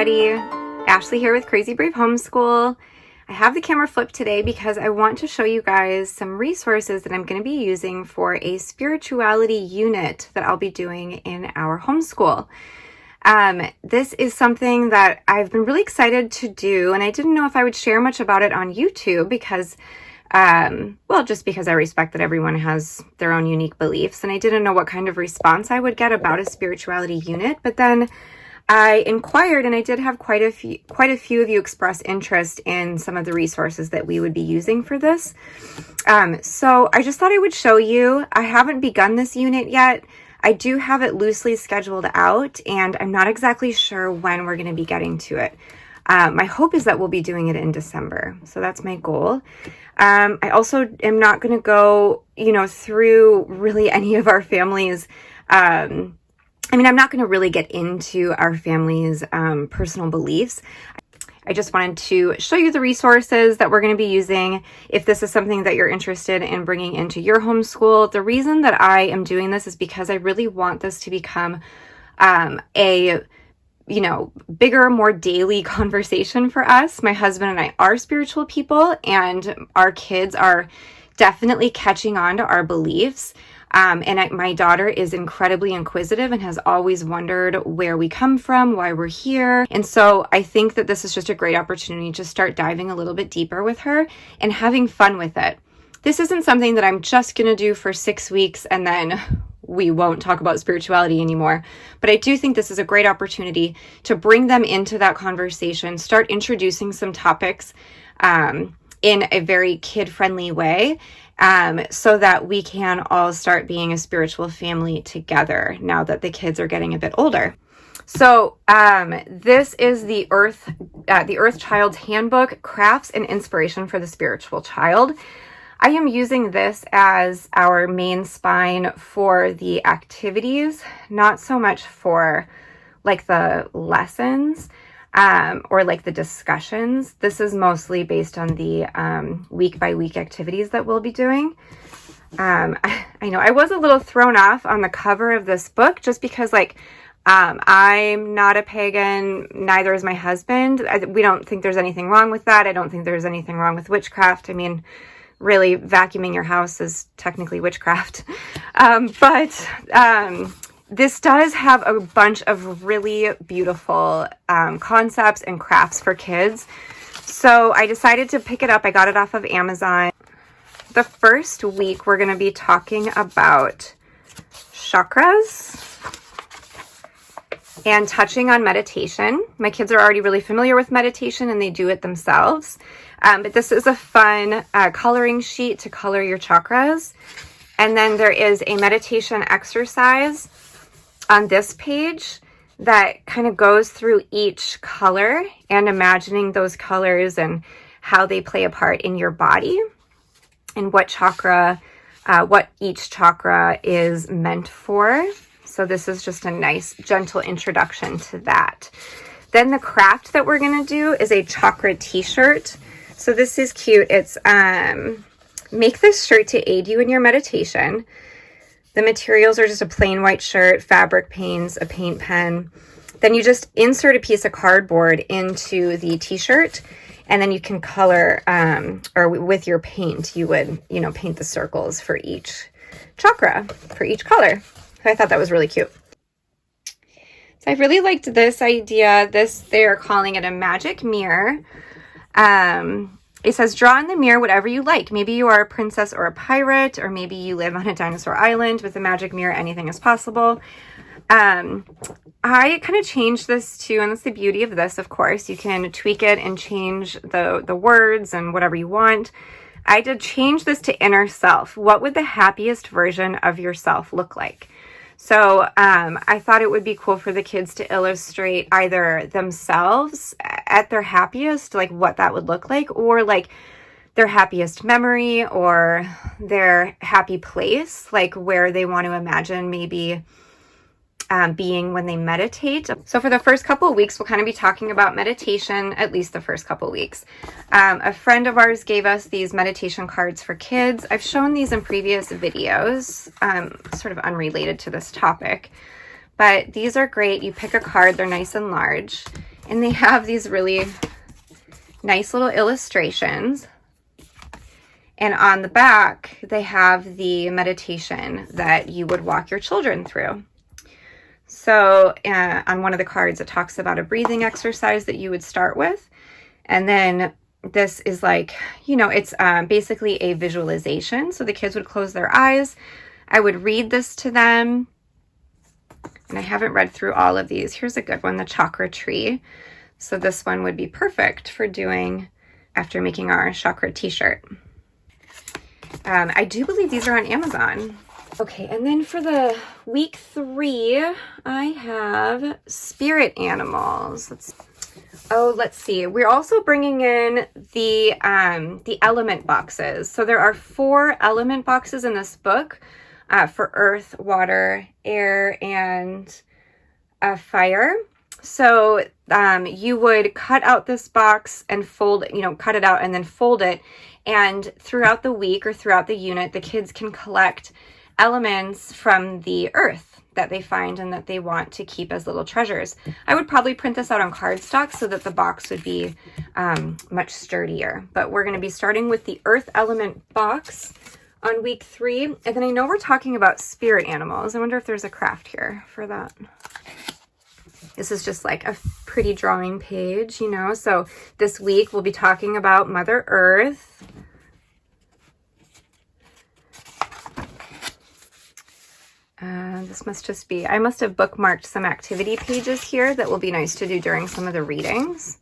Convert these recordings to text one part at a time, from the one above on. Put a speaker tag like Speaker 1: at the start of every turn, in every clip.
Speaker 1: everybody. Ashley here with Crazy Brave Homeschool. I have the camera flipped today because I want to show you guys some resources that I'm going to be using for a spirituality unit that I'll be doing in our homeschool. This is something that I've been really excited to do, and I didn't know if I would share much about it on YouTube because just because I respect that everyone has their own unique beliefs, and I didn't know what kind of response I would get about a spirituality unit. But then I inquired, and I did have quite a few of you express interest in some of the resources that we would be using for this. So I just thought I would show you. I haven't begun this unit yet. I do have it loosely scheduled out, and I'm not exactly sure when we're going to be getting to it. My hope is that we'll be doing it in December. So that's my goal. I also am not going to go, through really any of our families. I'm not going to really get into our family's personal beliefs. I just wanted to show you the resources that we're going to be using if this is something that you're interested in bringing into your homeschool. The reason that I am doing this is because I really want this to become a bigger, more daily conversation for us. My husband and I are spiritual people, and our kids are definitely catching on to our beliefs. My daughter is incredibly inquisitive and has always wondered where we come from, why we're here. And so I think that this is just a great opportunity to start diving a little bit deeper with her and having fun with it. This isn't something that I'm just going to do for 6 weeks and then we won't talk about spirituality anymore. But I do think this is a great opportunity to bring them into that conversation, start introducing some topics in a very kid-friendly way, so that we can all start being a spiritual family together now that the kids are getting a bit older. So this is the Earth Child's Handbook, Crafts and Inspiration for the Spiritual Child. I am using this as our main spine for the activities, not so much for like the lessons or like the discussions. This is mostly based on the week by week activities that we'll be doing. I know I was a little thrown off on the cover of this book just because I'm not a pagan, neither is my husband. We don't think there's anything wrong with that. I don't think there's anything wrong with witchcraft. Really, vacuuming your house is technically witchcraft. But this does have a bunch of really beautiful concepts and crafts for kids. So I decided to pick it up. I got it off of Amazon. The first week, we're going to be talking about chakras and touching on meditation. My kids are already really familiar with meditation and they do it themselves. But this is a fun coloring sheet to color your chakras. And then there is a meditation exercise on this page that kind of goes through each color and imagining those colors and how they play a part in your body and what each chakra is meant for. So this is just a nice, gentle introduction to that. Then the craft that we're going to do is a chakra t-shirt. So this is cute. It's make this shirt to aid you in your meditation. The materials are just a plain white shirt, fabric paints, a paint pen. Then you just insert a piece of cardboard into the t-shirt, and then you can color, or with your paint, you would, paint the circles for each chakra, for each color. So I thought that was really cute. So I really liked this idea. They're calling it a magic mirror. It says, draw in the mirror whatever you like. Maybe you are a princess or a pirate, or maybe you live on a dinosaur island. With a magic mirror, anything is possible. I kind of changed this too, and that's the beauty of this, of course. You can tweak it and change the words and whatever you want. I did change this to inner self. What would the happiest version of yourself look like? So I thought it would be cool for the kids to illustrate either themselves at their happiest, like what that would look like, or like their happiest memory or their happy place, like where they want to imagine maybe being when they meditate. So for the first couple of weeks, we'll kind of be talking about meditation, at least the first couple of weeks. A friend of ours gave us these meditation cards for kids. I've shown these in previous videos, sort of unrelated to this topic, but these are great. You pick a card, they're nice and large, And they have these really nice little illustrations. And on the back, they have the meditation that you would walk your children through. So on one of the cards, it talks about a breathing exercise that you would start with. And then this is like, you know, it's basically a visualization. So the kids would close their eyes. I would read this to them. And I haven't read through all of these. Here's a good one, the chakra tree. So this one would be perfect for doing after making our chakra t-shirt. I do believe these are on Amazon. Okay, and then for the week 3, I have spirit animals. Let's see. We're also bringing in the element boxes. So there are 4 element boxes in this book for earth, water, air, and fire. So you would cut out this box and fold, cut it out and then fold it. And throughout the week or throughout the unit, the kids can collect elements from the earth that they find and that they want to keep as little treasures. I would probably print this out on cardstock so that the box would be much sturdier. But we're going to be starting with the earth element box on week 3. And then I know we're talking about spirit animals. I wonder if there's a craft here for that. This is just like a pretty drawing page, So this week we'll be talking about Mother Earth. This must just be, I must have bookmarked some activity pages here that will be nice to do during some of the readings.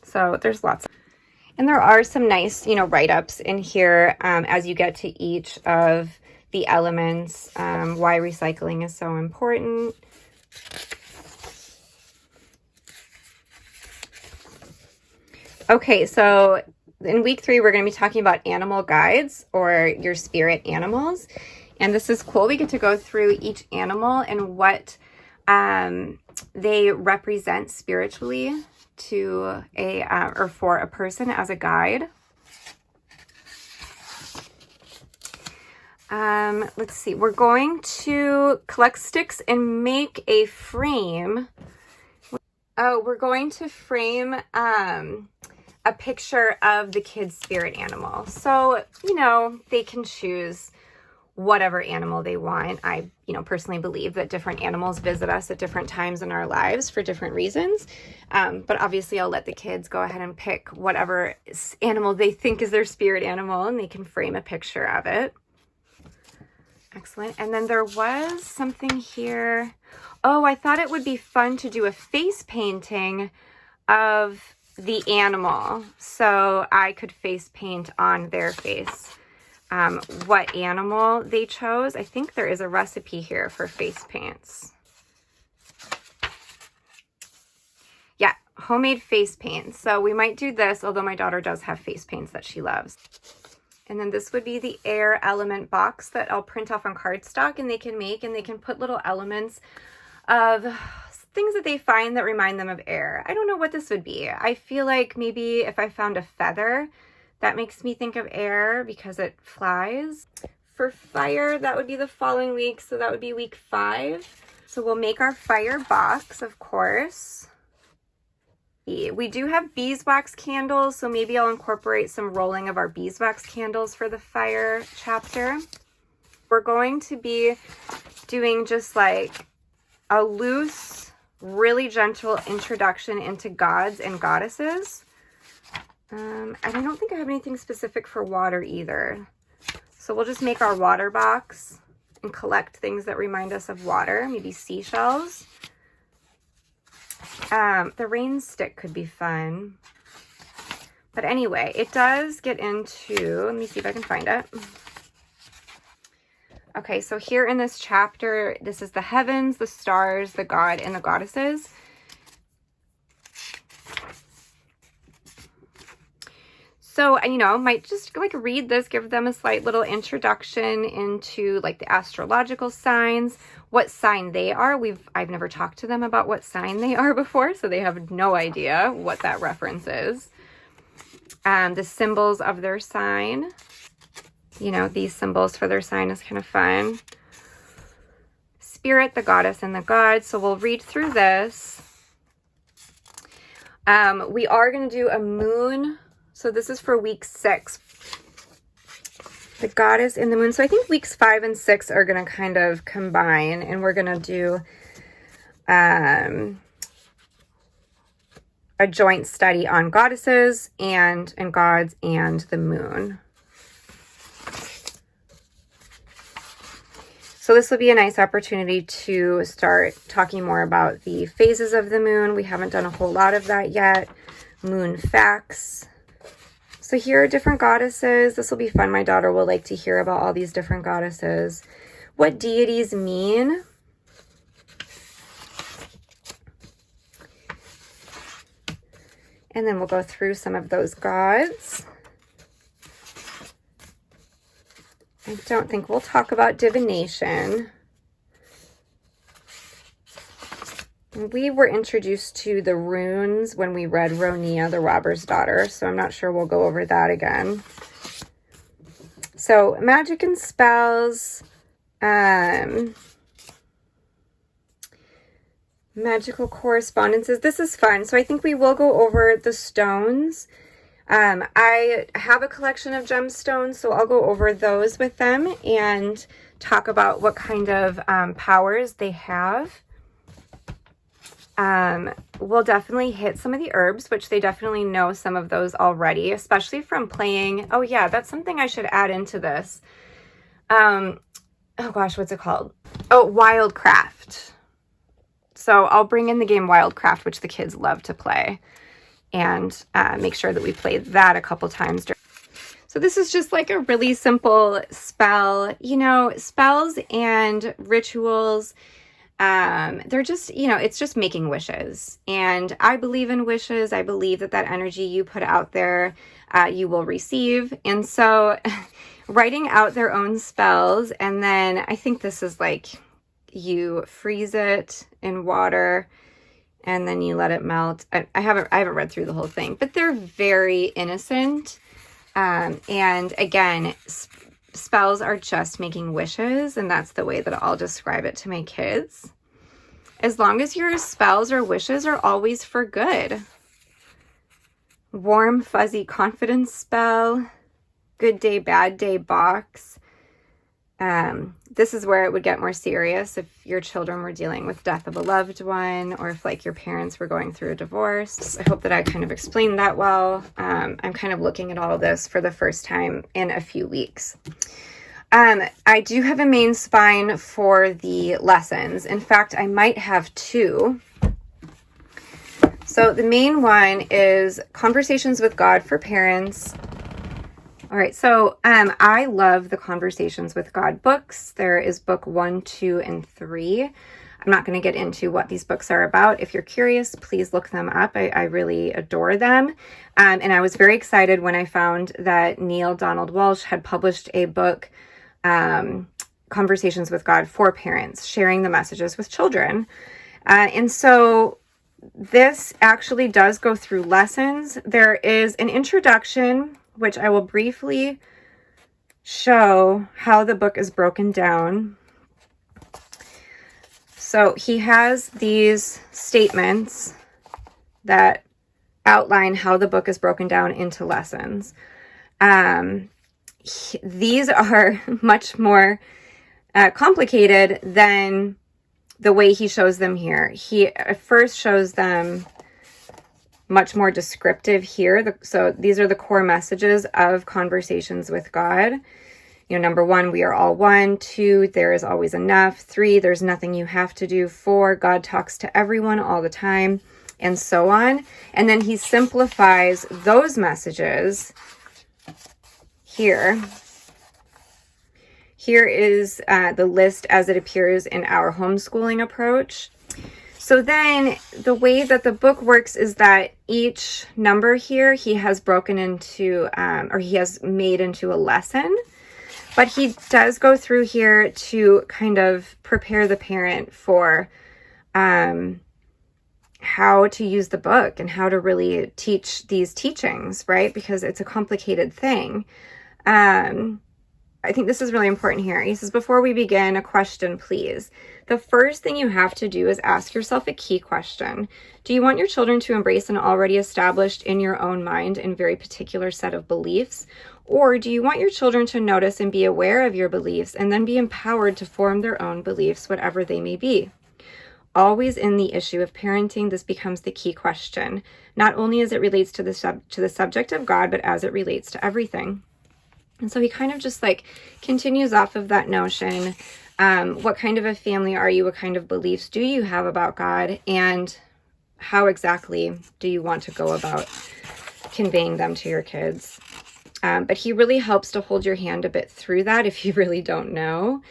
Speaker 1: So there's lots. And there are some nice, write-ups in here as you get to each of the elements, why recycling is so important. Okay, so in week 3, we're going to be talking about animal guides or your spirit animals. And this is cool. We get to go through each animal and what they represent spiritually to or for a person as a guide. Let's see. We're going to collect sticks and make a frame. Oh, we're going to frame a picture of the kid's spirit animal. So, they can choose whatever animal they want. I, personally believe that different animals visit us at different times in our lives for different reasons. But obviously I'll let the kids go ahead and pick whatever animal they think is their spirit animal and they can frame a picture of it. Excellent. And then there was something here. Oh, I thought it would be fun to do a face painting of the animal. So I could face paint on their face. What animal they chose. I think there is a recipe here for face paints. Yeah, homemade face paints. So we might do this, although my daughter does have face paints that she loves. And then this would be the air element box that I'll print off on cardstock and they can make, and they can put little elements of things that they find that remind them of air. I don't know what this would be. I feel like maybe if I found a feather, that makes me think of air because it flies. For fire, that would be the following week. So that would be week 5. So we'll make our fire box, of course. We do have beeswax candles, so maybe I'll incorporate some rolling of our beeswax candles for the fire chapter. We're going to be doing just like a loose, really gentle introduction into gods and goddesses. And I don't think I have anything specific for water either. So we'll just make our water box and collect things that remind us of water, maybe seashells. The rain stick could be fun. But anyway, it does get into, let me see if I can find it. Okay, so here in this chapter, this is the heavens, the stars, the god, and the goddesses. So, might just like read this, give them a slight little introduction into like the astrological signs, what sign they are. I've never talked to them about what sign they are before, so they have no idea what that reference is. The symbols of their sign. These symbols for their sign is kind of fun. Spirit, the goddess, and the god. So we'll read through this. We are going to do a moon. So this is for week 6. The goddess in the moon. So I think weeks 5 and 6 are going to kind of combine, and we're going to do a joint study on goddesses and gods and the moon. So this will be a nice opportunity to start talking more about the phases of the moon. We haven't done a whole lot of that yet. Moon facts. So here are different goddesses. This will be fun. My daughter will like to hear about all these different goddesses. What deities mean. And then we'll go through some of those gods. I don't think we'll talk about divination. We were introduced to the runes when we read Ronia, the Robber's Daughter, so I'm not sure we'll go over that again. So magic and spells, magical correspondences. This is fun. So I think we will go over the stones. I have a collection of gemstones, so I'll go over those with them and talk about what kind of powers they have. We'll definitely hit some of the herbs, which they definitely know some of those already, especially from playing. Oh yeah, that's something I should add into this. Oh gosh, what's it called? Oh, Wildcraft. So I'll bring in the game Wildcraft, which the kids love to play, and make sure that we play that a couple times. So this is just like a really simple spell. You know, spells and rituals, they're just, you know, it's just making wishes. And I believe in wishes. I believe that that energy you put out there, you will receive. And so writing out their own spells, and then I think this is like, you freeze it in water and then you let it melt. I haven't read through the whole thing, but they're very innocent. And again, spells are just making wishes, and that's the way that I'll describe it to my kids. As long as your spells or wishes are always for good. Warm, fuzzy confidence spell. Good day, bad day box. This is where it would get more serious if your children were dealing with death of a loved one, or if like your parents were going through a divorce. I hope that I kind of explained that well. I'm kind of looking at all of this for the first time in a few weeks. I do have a main spine for the lessons. In fact, I might have 2. So the main one is Conversations with God for Parents. All right, so I love the Conversations with God books. There is book 1, 2, and 3. I'm not going to get into what these books are about. If you're curious, please look them up. I really adore them. And I was very excited when I found that Neil Donald Walsh had published a book, Conversations with God for Parents, sharing the messages with children. And so this actually does go through lessons. There is an introduction, which I will briefly show how the book is broken down. So he has these statements that outline how the book is broken down into lessons. These are much more complicated than the way he shows them here. He first shows them much more descriptive here. So these are the core messages of Conversations with God. You know, number 1, we are all one. 2, there is always enough. 3, there's nothing you have to do. 4, God talks to everyone all the time, and so on. And then he simplifies those messages here. Here is the list as it appears in our homeschooling approach. So then the way that the book works is that each number here he has broken into, or he has made into a lesson. But he does go through here to kind of prepare the parent for how to use the book and how to really teach these teachings, right? Because it's a complicated thing. I think this is really important here. He says, before we begin, a question, please. The first thing you have to do is ask yourself a key question. Do you want your children to embrace an already established in your own mind and very particular set of beliefs? Or do you want your children to notice and be aware of your beliefs and then be empowered to form their own beliefs, whatever they may be? Always in the issue of parenting, this becomes the key question, not only as it relates to the subject of God, but as it relates to everything. And so he kind of just like continues off of that notion. What kind of a family are you? What kind of beliefs do you have about God? And how exactly do you want to go about conveying them to your kids? But he really helps to hold your hand a bit through that if you really don't know.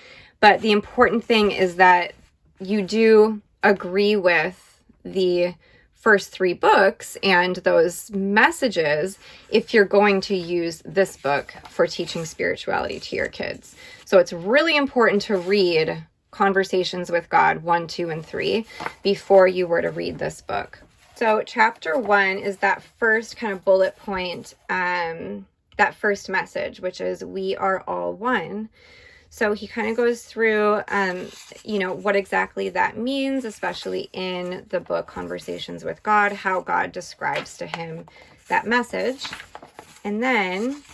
Speaker 1: But the important thing is that you do agree with the first 3 books and those messages if you're going to use this book for teaching spirituality to your kids. So it's really important to read Conversations with God 1, 2, and 3 before you were to read this book. So chapter 1 is that first kind of bullet point, that first message, which is we are all one. So he kind of goes through, what exactly that means, especially in the book Conversations with God, how God describes to him that message. And then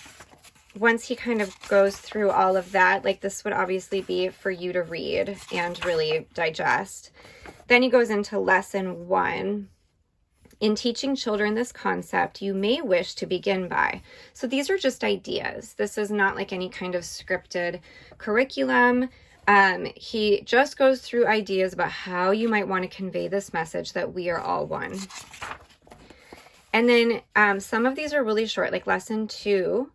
Speaker 1: once he kind of goes through all of that, like this would obviously be for you to read and really digest. Then he goes into lesson 1. In teaching children this concept, you may wish to begin by. So these are just ideas. This is not like any kind of scripted curriculum. He just goes through ideas about how you might want to convey this message that we are all one. And then some of these are really short, like lesson 2,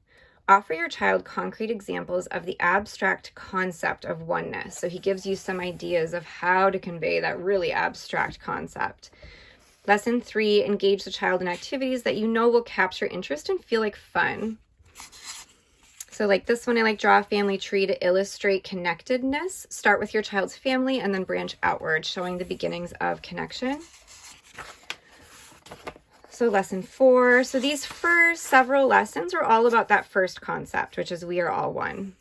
Speaker 1: offer your child concrete examples of the abstract concept of oneness. So he gives you some ideas of how to convey that really abstract concept. Lesson 3, engage the child in activities that you know will capture interest and feel like fun. So like this one, I like draw a family tree to illustrate connectedness. Start with your child's family and then branch outward, showing the beginnings of connection. So lesson 4. So these first several lessons are all about that first concept, which is we are all one.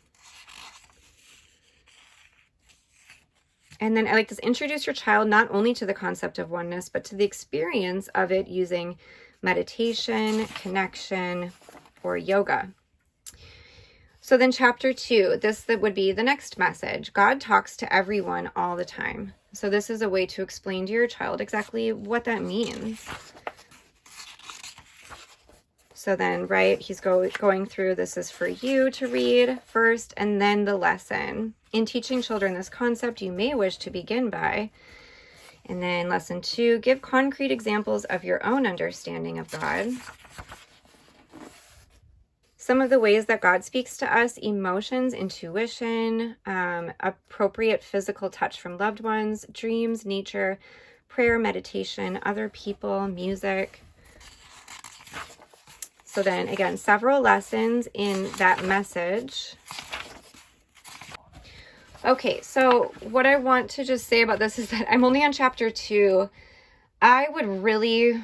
Speaker 1: And then I like this, introduce your child not only to the concept of oneness, but to the experience of it using meditation, connection, or yoga. So then chapter 2, that would be the next message. God talks to everyone all the time. So this is a way to explain to your child exactly what that means. So then, right, he's going through, this is for you to read first, and then the lesson. In teaching children this concept, you may wish to begin by. And then lesson 2, give concrete examples of your own understanding of God. Some of the ways that God speaks to us: emotions, intuition, appropriate physical touch from loved ones, dreams, nature, prayer, meditation, other people, music. So then again, several lessons in that message. Okay, so what I want to just say about this is that I'm only on chapter 2. I would really,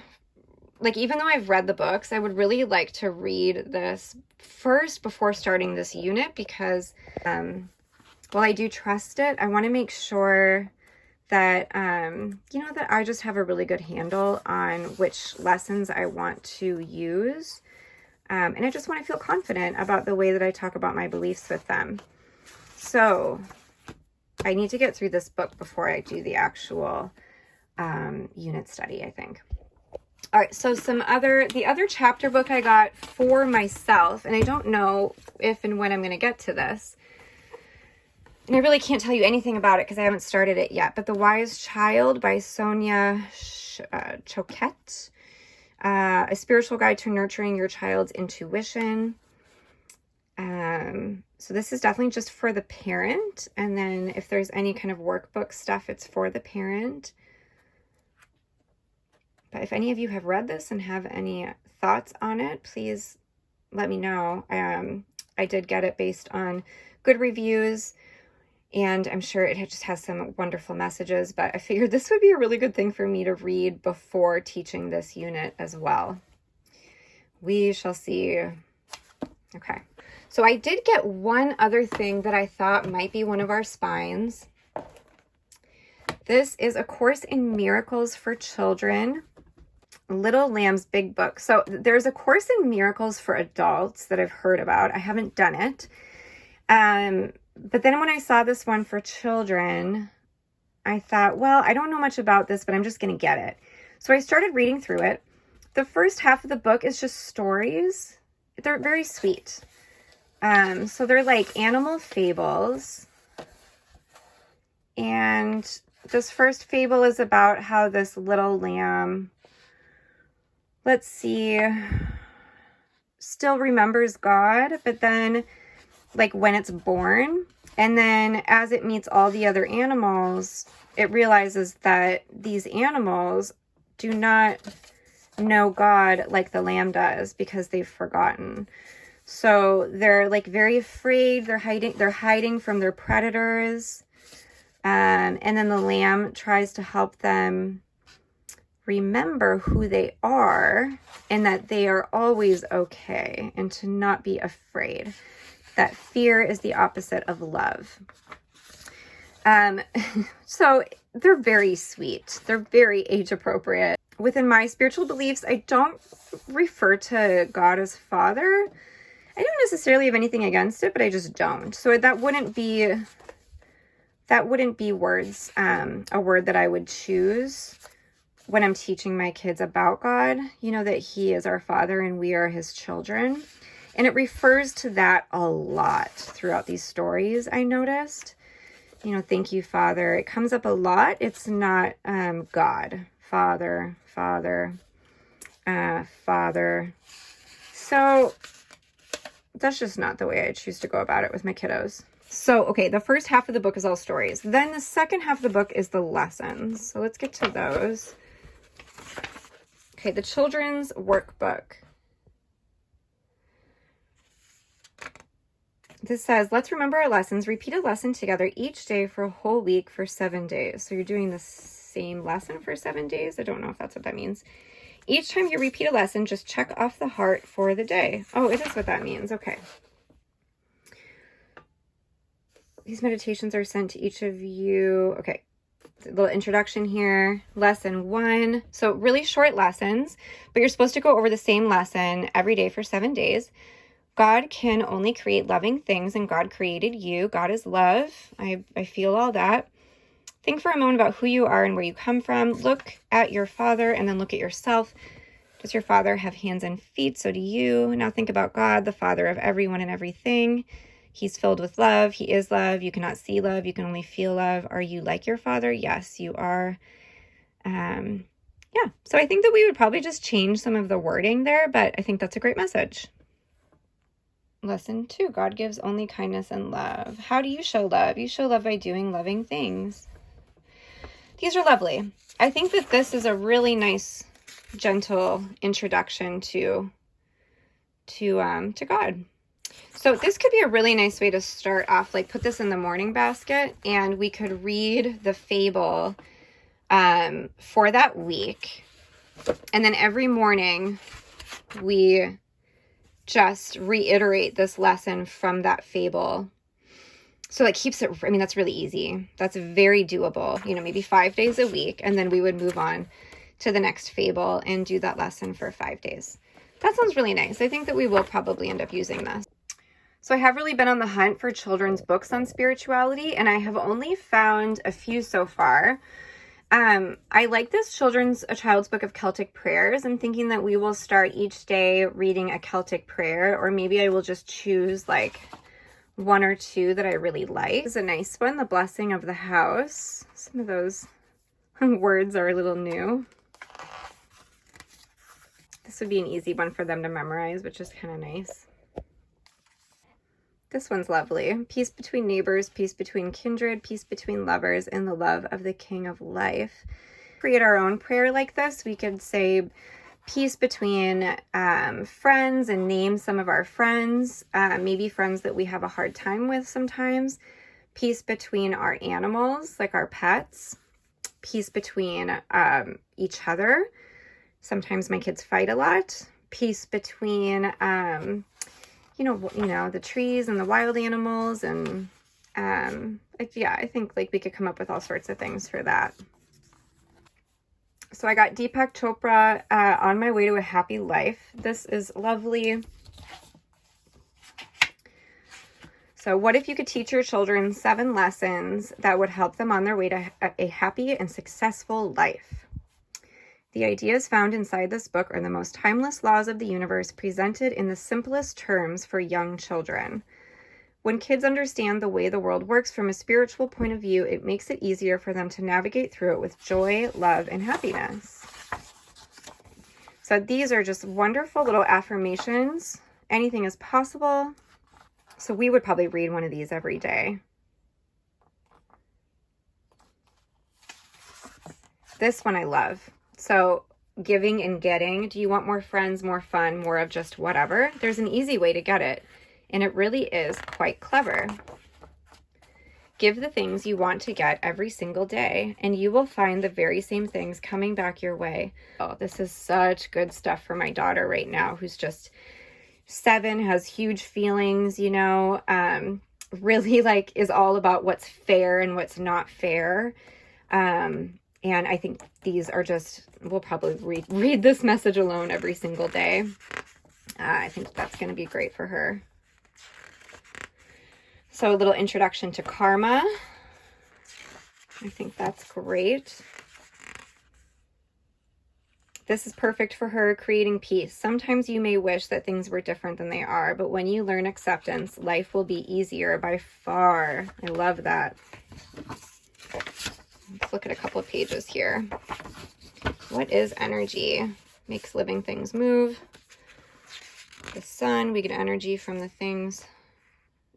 Speaker 1: even though I've read the books, I would really like to read this first before starting this unit because while I do trust it, I want to make sure that, that I just have a really good handle on which lessons I want to use. And I just want to feel confident about the way that I talk about my beliefs with them. So I need to get through this book before I do the actual unit study, I think. All right, so the other chapter book I got for myself, and I don't know if and when I'm going to get to this, and I really can't tell you anything about it because I haven't started it yet, but The Wise Child by Sonia Choquette. A spiritual guide to nurturing your child's intuition. So this is definitely just for the parent. And then if there's any kind of workbook stuff, it's for the parent. But if any of you have read this and have any thoughts on it, please let me know. I did get it based on good reviews, and I'm sure it just has some wonderful messages, but I figured this would be a really good thing for me to read before teaching this unit as well. We shall see. Okay, So I did get one other thing that I thought might be one of our spines. This is A Course in Miracles for Children, Little Lamb's Big Book. So there's A Course in Miracles for adults that I've heard about. I haven't done it. But then when I saw this one for children, I thought, well, I don't know much about this, but I'm just going to get it. So I started reading through it. The first half of the book is just stories. They're very sweet. So they're like animal fables. And this first fable is about how this little lamb, let's see, still remembers God, but then like when it's born, and then as it meets all the other animals, it realizes that these animals do not know God like the lamb does because they've forgotten. So they're like very afraid. They're hiding from their predators. And then the lamb tries to help them remember who they are and that they are always okay and to not be afraid. That fear is the opposite of love. So they're very sweet. They're very age appropriate. Within my spiritual beliefs, I don't refer to God as Father. I don't necessarily have anything against it, but I just don't. So that wouldn't be words, a word that I would choose when I'm teaching my kids about God, you know, that he is our Father and we are his children. And it refers to that a lot throughout these stories, I noticed. You know, thank you, Father. It comes up a lot. It's not God, Father, Father, Father. So that's just not the way I choose to go about it with my kiddos. So, okay, the first half of the book is all stories. Then the second half of the book is the lessons. So let's get to those. Okay, the children's workbook. This says, let's remember our lessons. Repeat a lesson together each day for a whole week for 7 days. So you're doing the same lesson for 7 days? I don't know if that's what that means. Each time you repeat a lesson, just check off the heart for the day. Oh, it is what that means. Okay. These meditations are sent to each of you. Okay. A little introduction here. Lesson 1. So really short lessons, but you're supposed to go over the same lesson every day for 7 days. God can only create loving things, and God created you. God is love. I feel all that. Think for a moment about who you are and where you come from. Look at your Father and then look at yourself. Does your Father have hands and feet? So do you. Now think about God, the Father of everyone and everything. He's filled with love. He is love. You cannot see love. You can only feel love. Are you like your Father? Yes, you are. Yeah, so I think that we would probably just change some of the wording there, but I think that's a great message. Lesson 2, God gives only kindness and love. How do you show love? You show love by doing loving things. These are lovely. I think that this is a really nice, gentle introduction to God. So this could be a really nice way to start off, like put this in the morning basket and we could read the fable for that week. And then every morning we just reiterate this lesson from that fable. So that keeps it, I mean, that's really easy. That's very doable, you know, maybe 5 days a week. And then we would move on to the next fable and do that lesson for 5 days. That sounds really nice. I think that we will probably end up using this. So I have really been on the hunt for children's books on spirituality, and I have only found a few so far. I like this A Child's Book of Celtic Prayers. I'm thinking that we will start each day reading a Celtic prayer, or maybe I will just choose like 1 or 2 that I really like. This is a nice one, The Blessing of the House. Some of those words are a little new. This would be an easy one for them to memorize, which is kind of nice. This one's lovely. Peace between neighbors, peace between kindred, peace between lovers, and the love of the King of Life. Create our own prayer like this. We could say peace between friends and name some of our friends, maybe friends that we have a hard time with sometimes. Peace between our animals, like our pets. Peace between each other. Sometimes my kids fight a lot. Peace between the trees and the wild animals, and yeah, I think like we could come up with all sorts of things for that. So I got Deepak Chopra, On My Way to a Happy Life. This is lovely. So what if you could teach your children 7 lessons that would help them on their way to a happy and successful life? The ideas found inside this book are the most timeless laws of the universe presented in the simplest terms for young children. When kids understand the way the world works from a spiritual point of view, it makes it easier for them to navigate through it with joy, love, and happiness. So these are just wonderful little affirmations. Anything is possible. So we would probably read one of these every day. This one I love. So giving and getting. Do you want more friends, more fun, more of just whatever? There's an easy way to get it. And it really is quite clever. Give the things you want to get every single day, and you will find the very same things coming back your way. Oh, this is such good stuff for my daughter right now, who's just 7, has huge feelings, really like is all about what's fair and what's not fair. And I think these are just, we'll probably read this message alone every single day. I think that's going to be great for her. So a little introduction to karma. I think that's great. This is perfect for her, creating peace. Sometimes you may wish that things were different than they are, but when you learn acceptance, life will be easier by far. I love that. Let's look at a couple of pages here. What is energy? Makes living things move. The sun, we get energy from the things.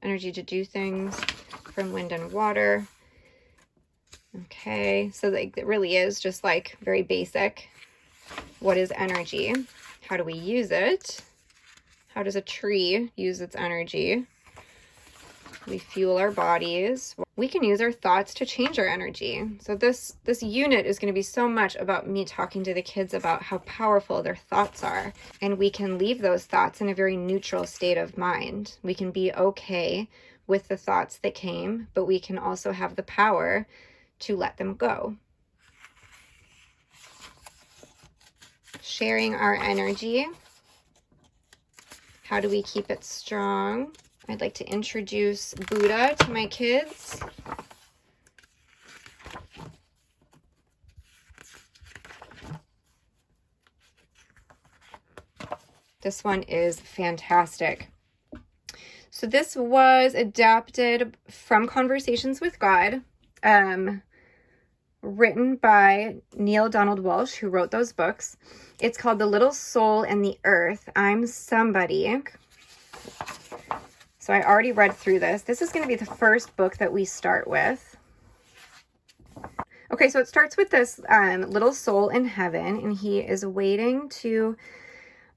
Speaker 1: Energy to do things from wind and water. Okay, so like it really is just like very basic. What is energy? How do we use it? How does a tree use its energy? We fuel our bodies. We can use our thoughts to change our energy. So this unit is going to be so much about me talking to the kids about how powerful their thoughts are. And we can leave those thoughts in a very neutral state of mind. We can be okay with the thoughts that came, but we can also have the power to let them go. Sharing our energy. How do we keep it strong? I'd like to introduce Buddha to my kids. This one is fantastic. So this was adapted from Conversations with God, written by Neale Donald Walsch, who wrote those books. It's called The Little Soul and the Earth. I'm Somebody. So I already read through this. This is going to be the first book that we start with. Okay, so it starts with this little soul in heaven, and he is waiting to,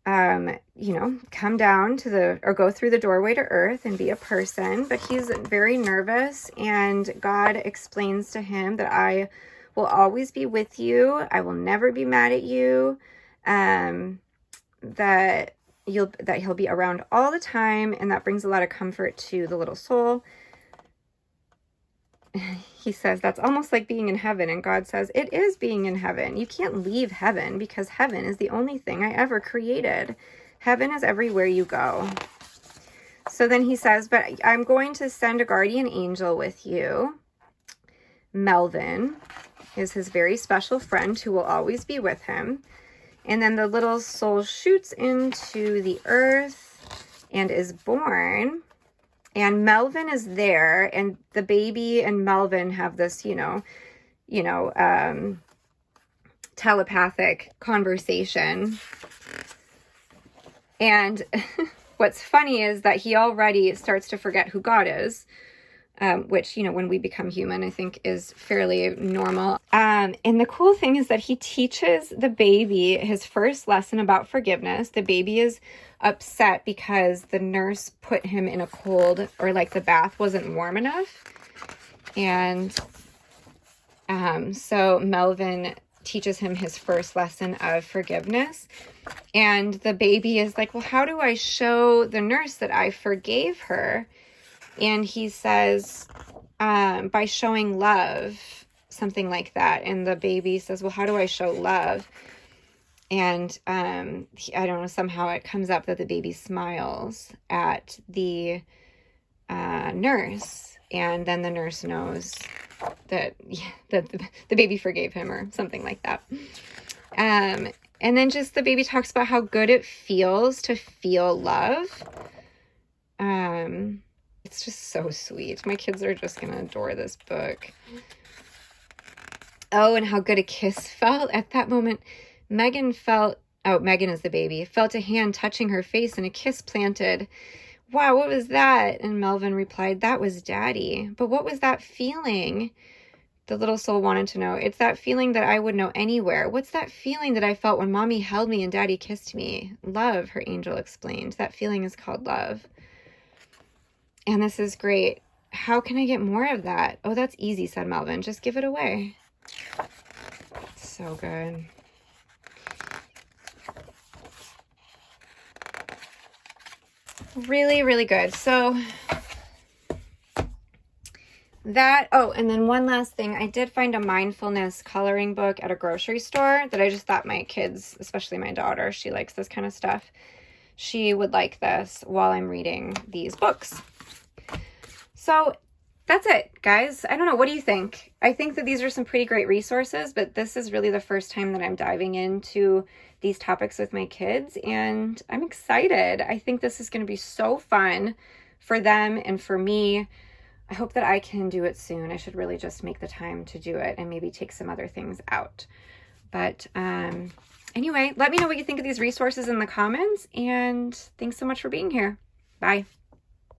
Speaker 1: come down to or go through the doorway to earth and be a person, but he's very nervous, and God explains to him that I will always be with you. I will never be mad at you. That he'll be around all the time, and that brings a lot of comfort to the little soul. He says that's almost like being in heaven, and God says it is being in heaven. You can't leave heaven because heaven is the only thing I ever created. Heaven is everywhere you go. So then he says, but I'm going to send a guardian angel with you. Melvin is his very special friend who will always be with him. And then the little soul shoots into the earth and is born. And Melvin is there, and the baby and Melvin have this, telepathic conversation. And what's funny is that he already starts to forget who God is. Which, when we become human, I think is fairly normal. And the cool thing is that he teaches the baby his first lesson about forgiveness. The baby is upset because the nurse put him in a cold, or like the bath wasn't warm enough. And so Melvin teaches him his first lesson of forgiveness. And the baby is like, well, how do I show the nurse that I forgave her? And he says, by showing love, something like that. And the baby says, well, how do I show love? And I don't know, somehow it comes up that the baby smiles at the nurse. And then the nurse knows that the baby forgave him or something like that. And then just the baby talks about how good it feels to feel love. It's just so sweet. My kids are just going to adore this book. Oh, and how good a kiss felt. At that moment, Megan is the baby, felt a hand touching her face and a kiss planted. Wow, what was that? And Melvin replied, that was Daddy. But what was that feeling? The little soul wanted to know. It's that feeling that I would know anywhere. What's that feeling that I felt when Mommy held me and Daddy kissed me? Love, her angel explained. That feeling is called love. And this is great. How can I get more of that? Oh, that's easy, said Melvin. Just give it away. So good. Really, really good. So that, oh, and then one last thing. I did find a mindfulness coloring book at a grocery store that I just thought my kids, especially my daughter, she likes this kind of stuff. She would like this while I'm reading these books. So that's it, guys. I don't know. What do you think? I think that these are some pretty great resources, but this is really the first time that I'm diving into these topics with my kids, and I'm excited. I think this is going to be so fun for them and for me. I hope that I can do it soon. I should really just make the time to do it and maybe take some other things out. But anyway, let me know what you think of these resources in the comments, and thanks so much for being here. Bye.